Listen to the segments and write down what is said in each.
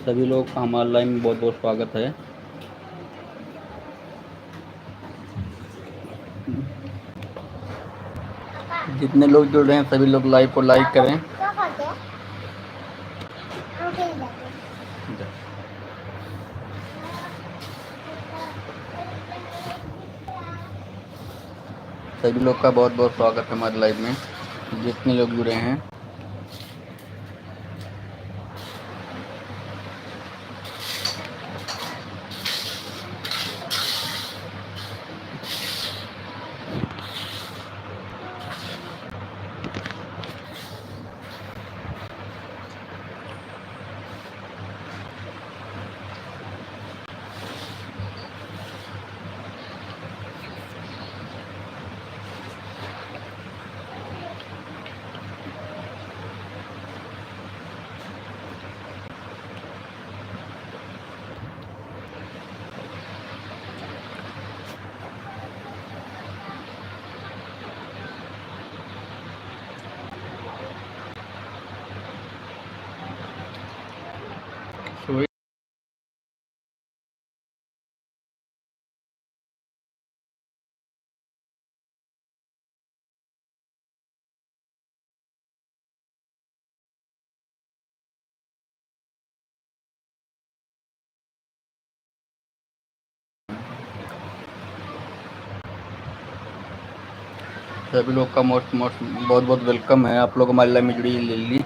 सभी लोग का हमारे लाइव में बहुत बहुत स्वागत है। जितने लोग जुड़ रहे हैं सभी लोग लाइव को लाइक करें। सभी लोग का बहुत बहुत स्वागत है हमारे लाइव में, जितने लोग जुड़े हैं। सभी लोग का मोस्ट मोस्ट बहुत बहुत वेलकम है। आप लोग हमारे लाइव में जुड़ी ले ली।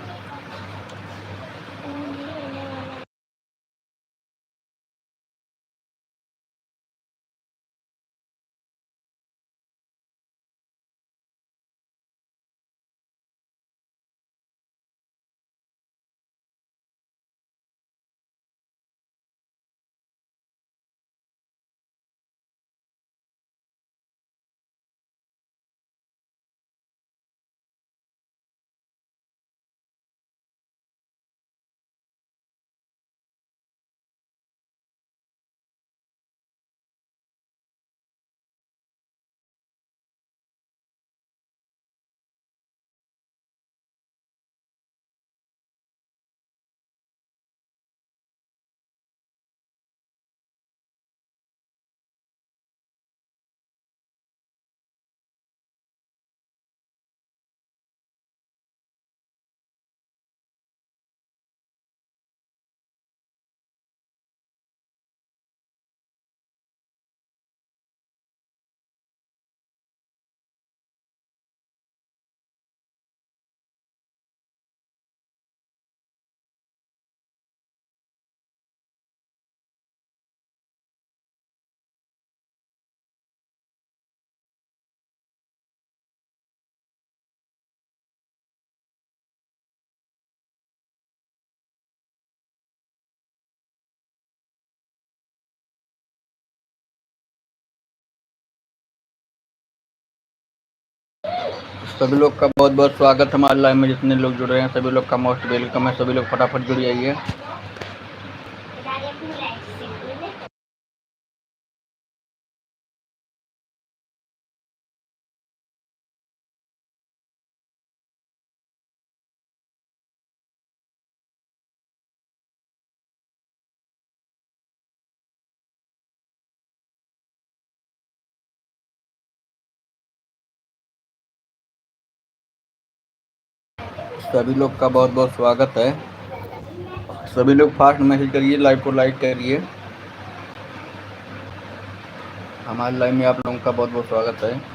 सभी लोग का बहुत बहुत स्वागत है हमारे लाइव में। जितने लोग जुड़ रहे हैं सभी लोग का मोस्ट वेलकम है। सभी लोग फटाफट जुड़ जाइए। सभी लोग का बहुत बहुत स्वागत है। सभी लोग फास्ट मैसेज करिए, लाइव को लाइक करिए। हमारे लाइव में आप लोगों का बहुत बहुत स्वागत है।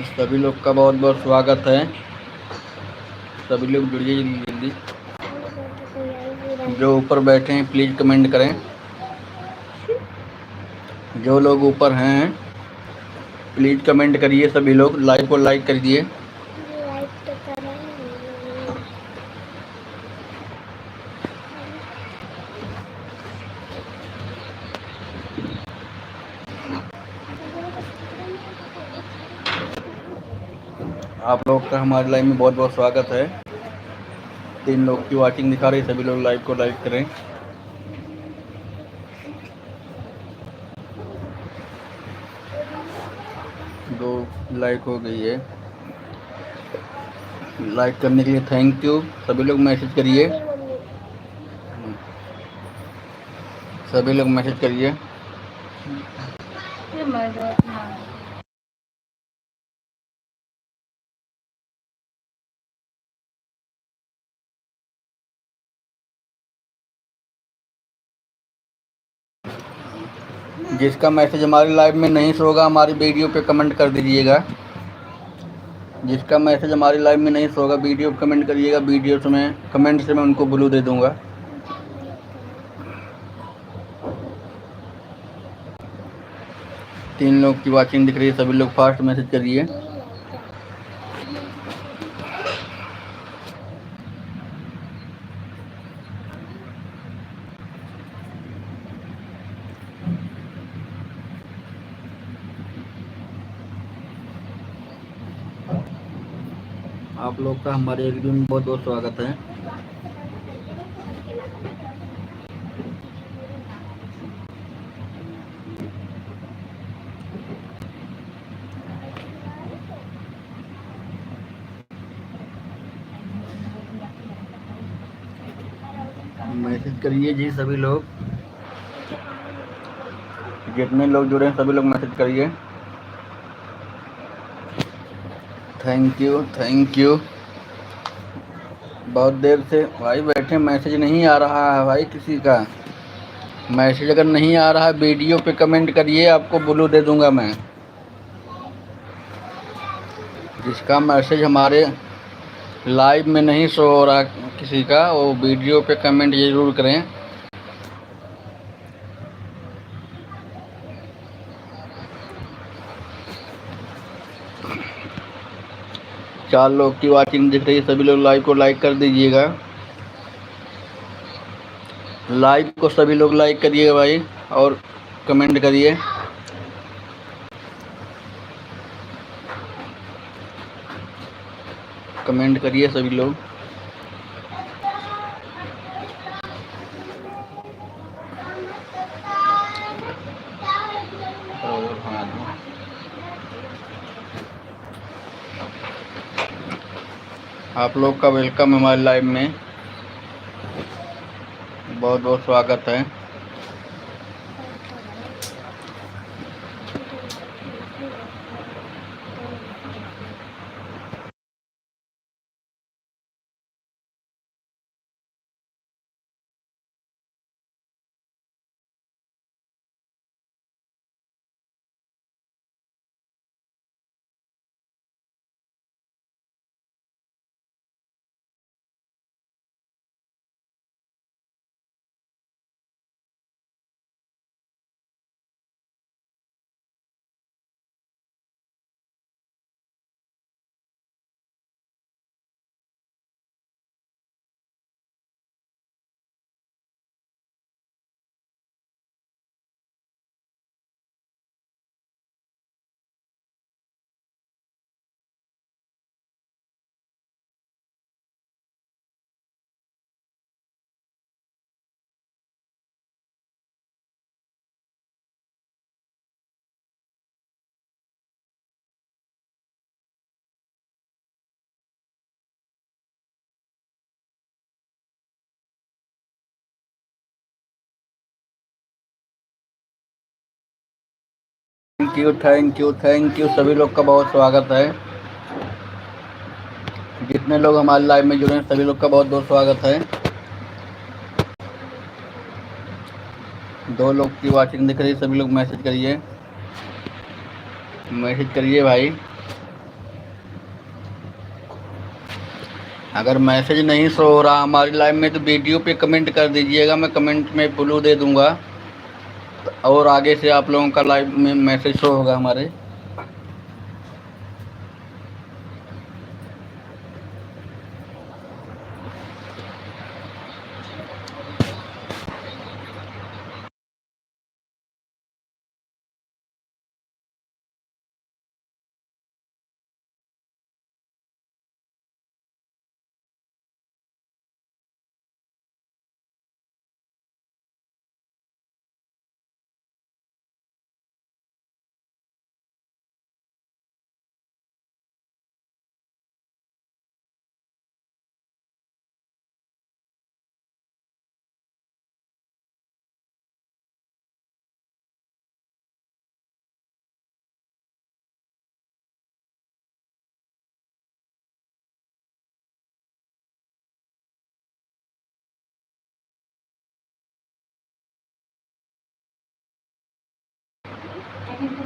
सभी लोग का बहुत बहुत स्वागत है। सभी लोग जुड़िए जल्दी। जो ऊपर बैठे हैं प्लीज कमेंट करें। जो लोग ऊपर हैं प्लीज कमेंट करिए। सभी लोग लाइव को लाइक कर दिए। आप लोग का हमारे लाइव में बहुत बहुत स्वागत है। 3 लोग की वाचिंग दिखा रही, सभी लोग लाइव को लाइक करें। 2 लाइक हो गई है। लाइक करने के लिए थैंक यू। सभी लोग मैसेज करिए, सभी लोग मैसेज करिए। जिसका मैसेज हमारी लाइव में नहीं शो होगा, हमारी वीडियो पे कमेंट कर दीजिएगा। जिसका मैसेज हमारी लाइव में नहीं शो होगा, वीडियो पे कमेंट करिएगा। वीडियो से मैं कमेंट से मैं उनको ब्लू दे दूंगा। तीन लोग की वाचिंग दिख रही है, सभी लोग फास्ट मैसेज करिए। आप लोग का हमारे वीडियो में बहुत बहुत स्वागत है। मैसेज करिए जी सभी लोग, जितने लोग जुड़े हैं सभी लोग मैसेज करिए। Thank you thank you. बहुत देर से भाई बैठे, मैसेज नहीं आ रहा है भाई किसी का। मैसेज अगर नहीं आ रहा है वीडियो पे कमेंट करिए, आपको ब्लू दे दूंगा मैं। जिसका मैसेज हमारे लाइव में नहीं शो हो रहा किसी का, वो वीडियो पे कमेंट जरूर करें। चार लोग की वाचिंग दिख रही है, सभी लोग लाइव को लाइक कर दीजिएगा। लाइव को सभी लोग लाइक करिएगा भाई, और कमेंट करिए। कमेंट करिए सभी लोग। आप लोग का वेलकम हमारे लाइव में, बहुत बहुत स्वागत है। Thank you thank you thank you, सभी लोग का बहुत स्वागत है। जितने लोग हमारे लाइव में जुड़े हैं सभी लोग का बहुत बहुत स्वागत है। 2 लोग की वाचिंग दिख रही है, सभी लोग मैसेज करिए, मैसेज करिए भाई। अगर मैसेज नहीं शो हो रहा हमारी लाइव में तो वीडियो पे कमेंट कर दीजिएगा, मैं कमेंट में ब्लू दे दूंगा, और आगे से आप लोगों का लाइव में मैसेज शो होगा हमारे।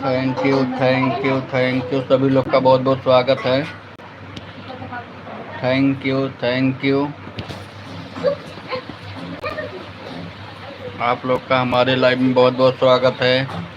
Thank you, thank you, thank you. सभी लोग का बहुत बहुत स्वागत है। Thank you, thank you. आप लोग का हमारे लाइव में बहुत बहुत स्वागत है।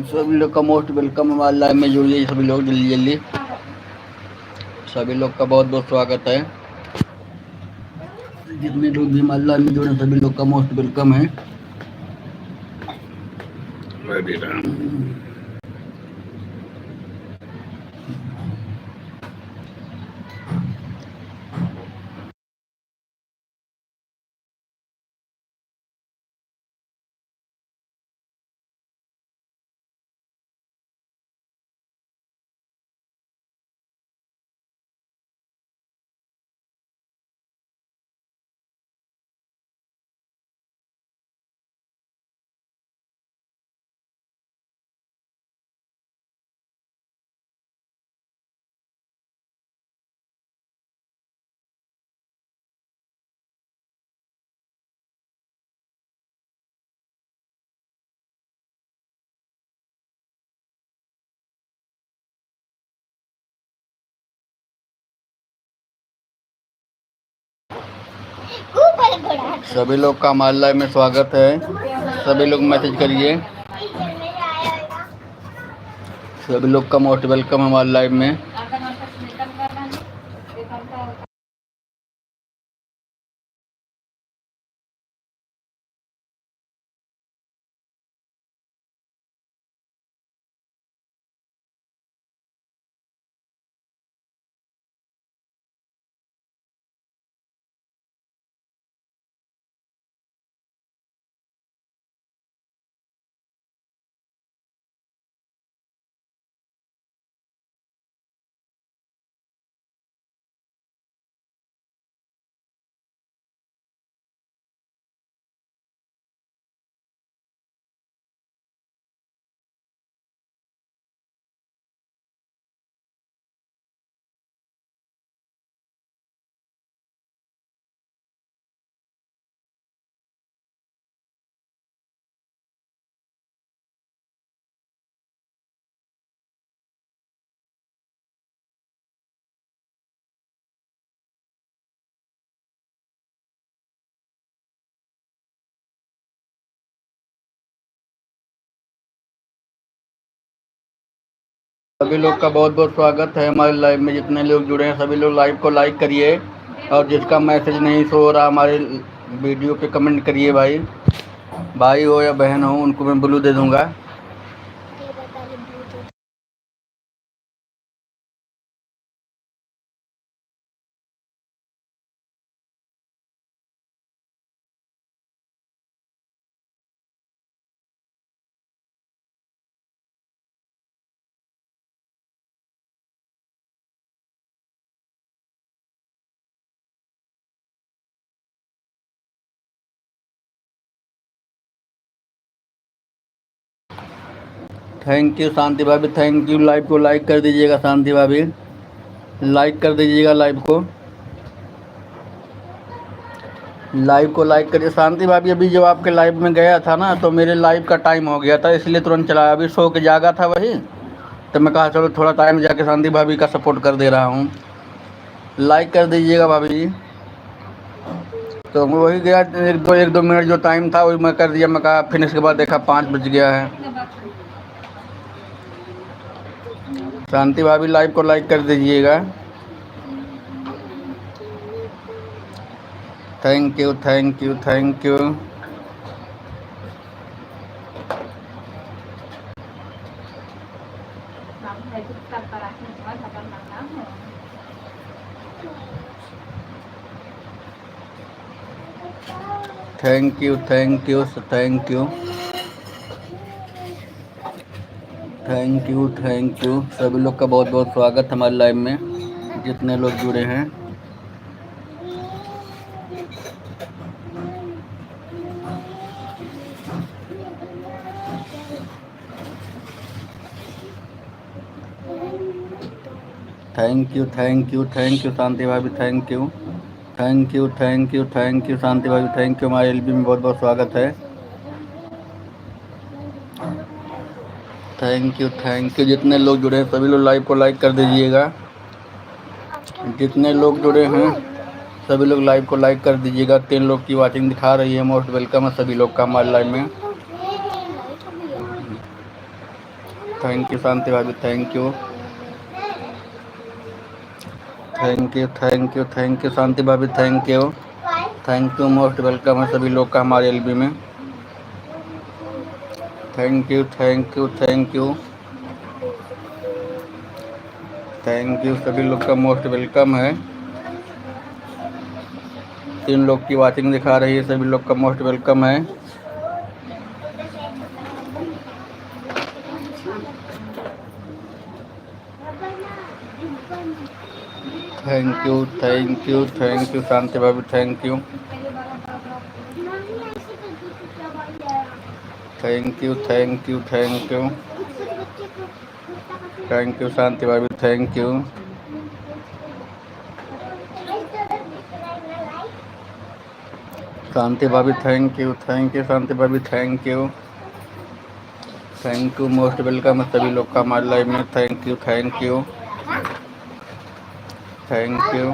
सभी लोग का मोस्ट वेलकम। हमारे लाइव में जुड़िए सभी लोग जल्दी जल्दी। सभी लोग का बहुत बहुत स्वागत है। जितने लोग भी हमारे लाइव में जुड़े सभी लोग का मोस्ट वेलकम है। सभी लोग का हमारे लाइव में स्वागत है। सभी लोग मैसेज करिए। सभी लोग का मोस्ट वेलकम हमारे लाइव में। सभी लोग का बहुत बहुत स्वागत है हमारे लाइव में। जितने लोग जुड़े हैं सभी लोग लाइव को लाइक करिए और जिसका मैसेज नहीं शो हो रहा हमारे वीडियो पे कमेंट करिए। भाई भाई हो या बहन हो उनको मैं ब्लू दे दूंगा। थैंक यू शांति भाभी, थैंक यू। लाइव को लाइक कर दीजिएगा शांति भाभी, लाइक कर दीजिएगा लाइव को, लाइव को लाइक करिए। शांति भाभी अभी जब आपके लाइव में गया था ना तो मेरे लाइव का टाइम हो गया था, इसलिए तुरंत चला। अभी सो के जागा था वही, तो मैं कहा चलो थोड़ा टाइम जाके शांति भाभी का सपोर्ट कर दे रहा हूँ। लाइक कर दीजिएगा भाभी जी। तो मैं वही गया, एक दो मिनट जो टाइम था वही मैं कर दिया। मैं कहा फिर इसके बाद देखा 5 बज गया है। शांति भाभी लाइव को लाइक कर दीजिएगा। Thank you thank you thank you. Thank you thank you thank you thank you thank you. सभी लोग का बहुत बहुत स्वागत हमारे लाइव में, जितने लोग जुड़े हैं। Thank you thank you thank you Shanti भाभी, thank you thank you thank you thank you Shanti भाभी, थैंक यू। हमारे एलबी में बहुत बहुत स्वागत है। थैंक यू जितने लोग जुड़े हैं सभी लोग लाइव को लाइक कर दीजिएगा। जितने लोग जुड़े हैं सभी लोग लाइव को लाइक कर दीजिएगा। 3 लोग की वाचिंग दिखा रही है। मोस्ट वेलकम है सभी लोग का हमारे लाइव में। थैंक यू शांति भाभी, thank you thank you thank you thank you Shanti भाभी, थैंक यू मोस्ट वेलकम है सभी लोग का हमारे एलबी में। Thank you thank you thank you thank you सभी लोग का मोस्ट वेलकम है। 3 लोग की वाचिंग दिखा रही है, सभी लोग का मोस्ट वेलकम है। थैंक यू शांति भाभी, thank you thank you thank you thank you thank you Shanti भाभी, थैंक यू शांति भाभी, थैंक यू शांति भाभी, थैंक यू मोस्ट वेलकम है सभी लोग का हमारे लाइव में। Thank you thank you thank you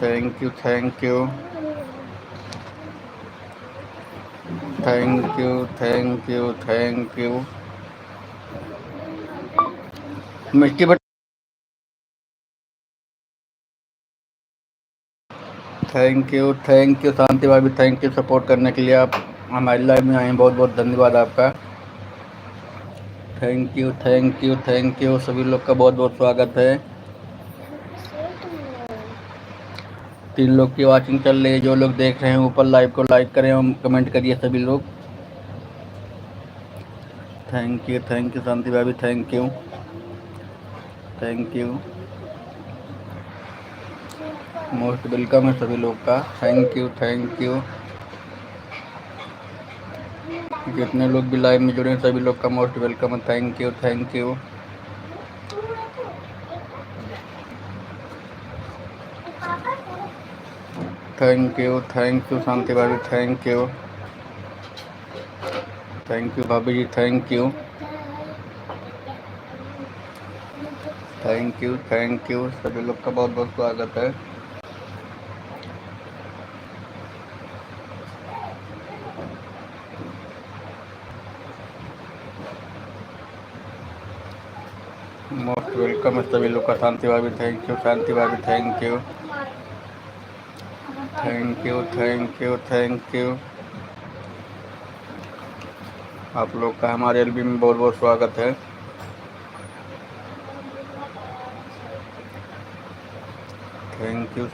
thank you thank you thank you thank you thank you मिट्टी बट थैंक यू शांति भाभी, थैंक यू सपोर्ट करने के लिए। आप हमारे लाइव में आए हैं, बहुत बहुत धन्यवाद आपका। थैंक यू सभी लोग का बहुत बहुत स्वागत है। 3 लोग की वाचिंग चल रही है। जो लोग देख रहे हैं ऊपर लाइव को लाइक करें और कमेंट करिए सभी लोग। थैंक यू शांति भाभी, थैंक यू मोस्ट वेलकम है सभी लोग का। थैंक यू जितने लोग भी लाइव में जुड़े हैं सभी लोग का मोस्ट वेलकम है। Thank you thank you Shanti भाभी, थैंक यू भाभी जी, थैंक यू सभी लोग का बहुत बहुत स्वागत है। मोस्ट वेलकम है सभी लोग का। शांति भाभी, थैंक यू शांति भाभी, थैंक यू आप लोग का हमारे एलबी में बहुत बहुत स्वागत है। थैंक यू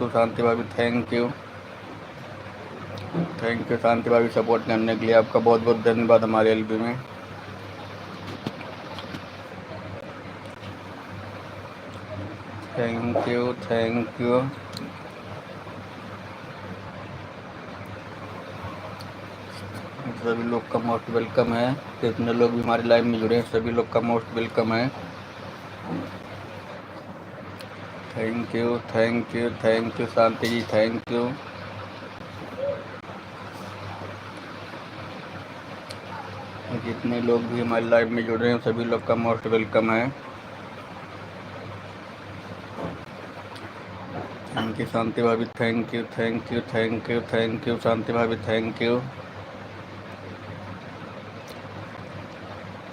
शांति भाभी, थैंक यू शांति भाभी सपोर्ट करने के लिए आपका बहुत बहुत धन्यवाद हमारे एलबी में। थैंक यू सभी लोग का मोस्ट वेलकम है। कितने लोग भी हमारे लाइव में जुड़े हैं सभी लोग का मोस्ट वेलकम है। Thank you thank you thank you Shanti ji, thank you. जितने लोग भी हमारे लाइव में जुड़े हैं सभी लोग का मोस्ट वेलकम है। थैंक यू शांति भाभी, thank you thank you thank you thank you Shanti भाभी, thank you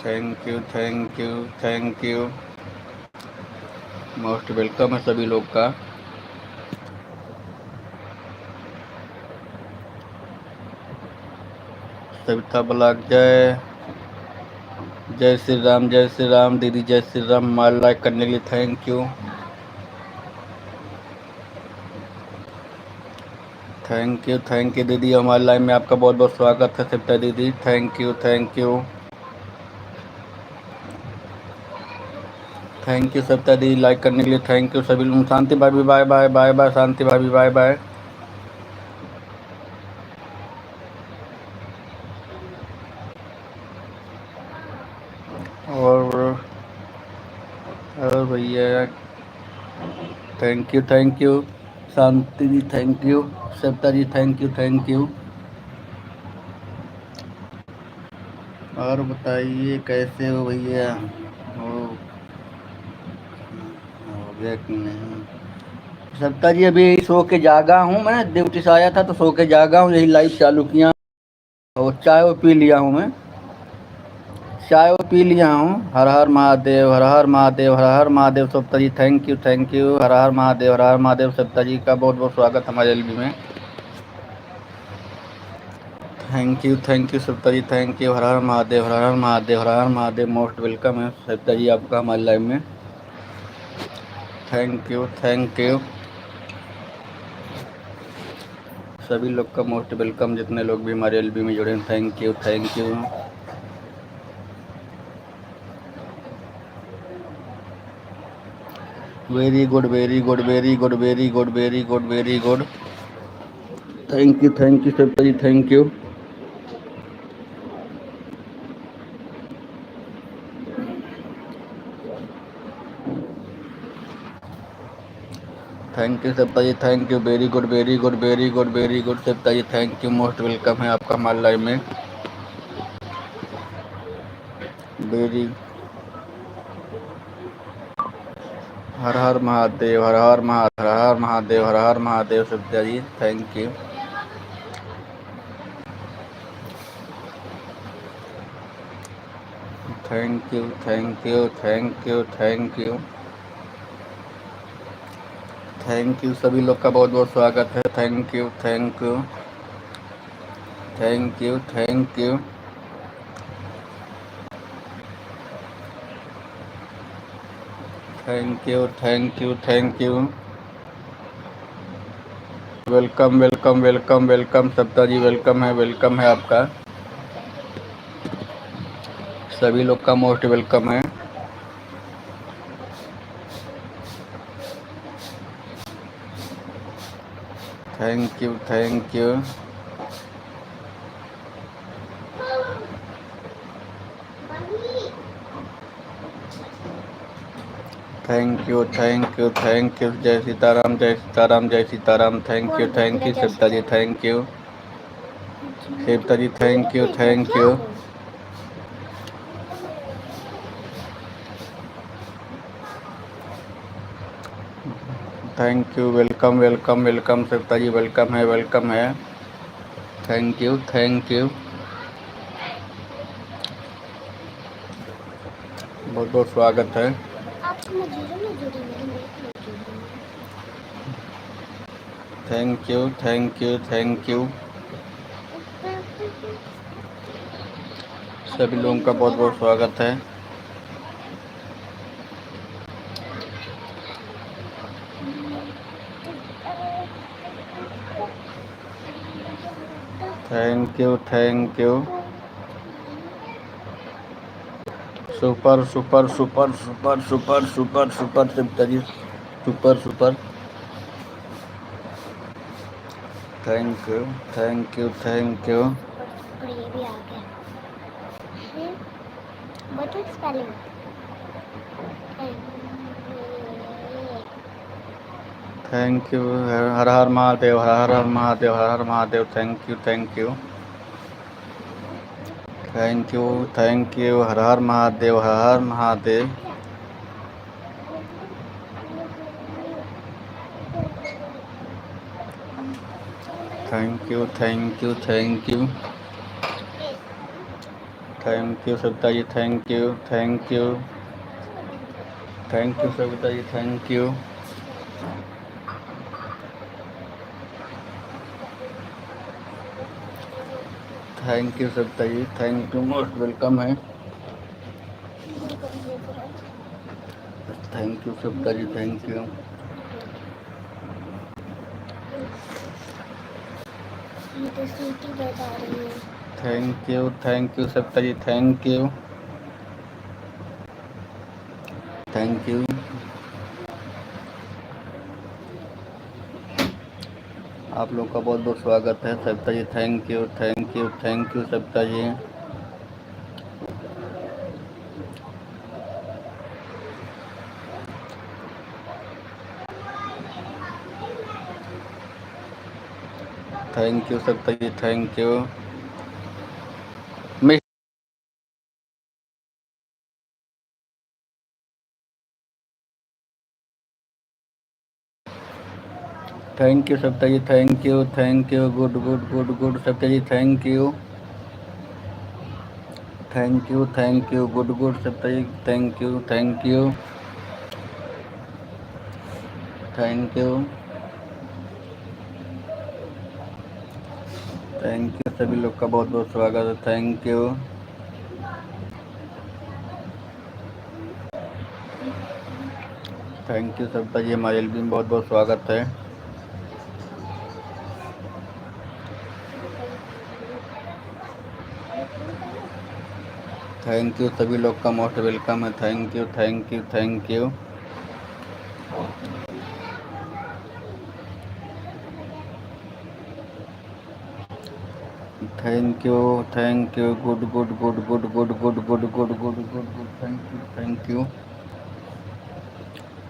thank you thank you thank you. Most welcome है सभी लोग का। सविता ब्लॉग, जय श्री राम दीदी, जय श्री राम। हमारा लाइक करने के लिए थैंक यू थैंक यू दीदी। हमारे लाइव में आपका बहुत बहुत स्वागत है सविता दीदी, thank you thank you thank you Savita दीदी, लाइक करने के लिए थैंक यू सभी लोग। शांति भाभी bye bye, bye bye Shanti भाभी, बाय बाय। और भैया thank you Shanti ji, thank you Savita ji, thank you. और बताइए कैसे हो भैया, हो गया कि नहीं? सविता जी अभी सो के जागा हूँ, मैं ड्यूटी से आया था तो सो के जागा हूँ, यही लाइव चालू किया और चाय वो पी लिया हूँ मैं, चाय वो पी लिया हूँ। हर हर महादेव, हर हर महादेव, हर हर महादेव सविता जी, थैंक यू हर हर महादेव, हर हर महादेव। सविता जी का बहुत बहुत स्वागत हमारे एलबी में। Thank you Savita ji, thank you. हर हर महादेव, हर हर महादेव, हर हर महादेव। मोस्ट वेलकम है सविता जी आपका हमारे लाइव में। थैंक यू सभी लोग का मोस्ट वेलकम। जितने लोग भी हमारे एलबी में जुड़े हैं thank you very good very good very good very good very good very good. Thank you Savita ji, thank you Savita ji, thank you. Very good very good very good very good Savita ji, thank you. Most welcome है आपका हमारे live में। Very हर हर महादेव, हर हर महादेव, हर हर महादेव, हर हर Mahadev Savita ji, thank you thank you thank you thank you thank you thank you. सभी लोग का बहुत बहुत स्वागत है। Thank you thank you thank you thank you thank you thank you thank you. Welcome welcome welcome welcome Savita ji, welcome है आपका। सभी लोग का मोस्ट वेलकम है। Thank you thank you thank you thank you thank you. जय सीताराम जय सीताराम जय Sitaram. Thank you Savita ji, thank you Savita ji, thank you thank you. Welcome welcome welcome Savita ji, welcome है। थैंक यू बहुत बहुत स्वागत है। थैंक यू सभी लोगों का बहुत बहुत स्वागत है। Thank you super super super super super super super Savita ji, super. Thank you और ये भी आ गया। What is spelling? Thank you, हर हर महादेव, हर हर महादेव, हर हर Mahadev. Thank you, thank you, thank you, thank you, हर हर महादेव, हर हर Mahadev. Thank you, thank you, thank you, thank you Savita ji, thank you, thank you, thank you Savita ji, thank you. Thank you Savita ji, thank you, most welcome है। Thank you Savita ji, thank you. Thank you Savita ji, thank you, thank you. आप लोग का बहुत बहुत स्वागत है Savita ji. Thank you, thank you, thank you Savita ji. Thank you Savita ji, thank you. Thank you Savita ji, thank you, thank you, good good good good Savita ji, thank you, thank you, thank you, good good Savita ji, thank you, thank you, thank you, thank you. सभी लोग का बहुत बहुत स्वागत है। Thank you, thank you Savita ji, हमारे लिए भी बहुत बहुत स्वागत है। थैंक यू, सभी लोग का मोस्ट वेलकम है। Thank you, thank you, thank you, thank you, thank you, good good good good good good good good good good good, thank you, thank you,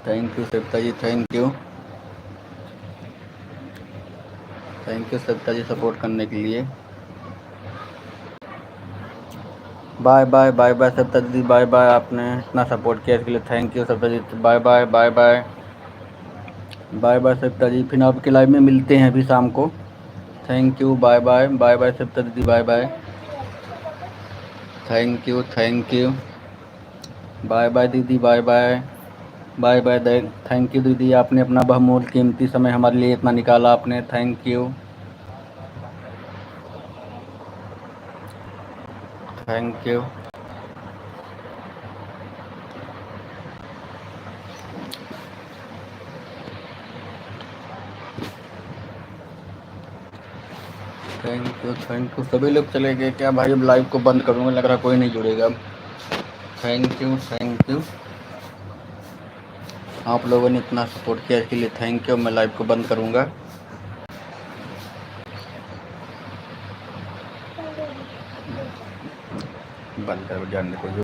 thank you Savita ji, thank you, thank you Savita ji support करने के लिए। Bye bye, bye bye Savita दीदी, bye bye. आपने इतना support किया इसके लिए thank you Savita ji. Bye bye, bye bye, bye bye Savita ji. फिर आपके लाइव में मिलते हैं अभी शाम को। Thank you, bye bye, bye bye Savita दीदी, bye bye. Thank you, thank you, bye bye दीदी, bye bye, bye bye. Thank you दीदी, आपने अपना बहुमूल्य कीमती समय हमारे लिए इतना निकाला आपने। Thank you, thank you, thank you, thank you. सभी लोग चले गए क्या भाई? अब लाइव को बंद करूँगा, लग रहा कोई नहीं जुड़ेगा अब। थैंक यू, थैंक यू, आप लोगों ने इतना सपोर्ट किया इसके लिए थैंक यू। मैं लाइव को बंद करूँगा। बंद कर जाने को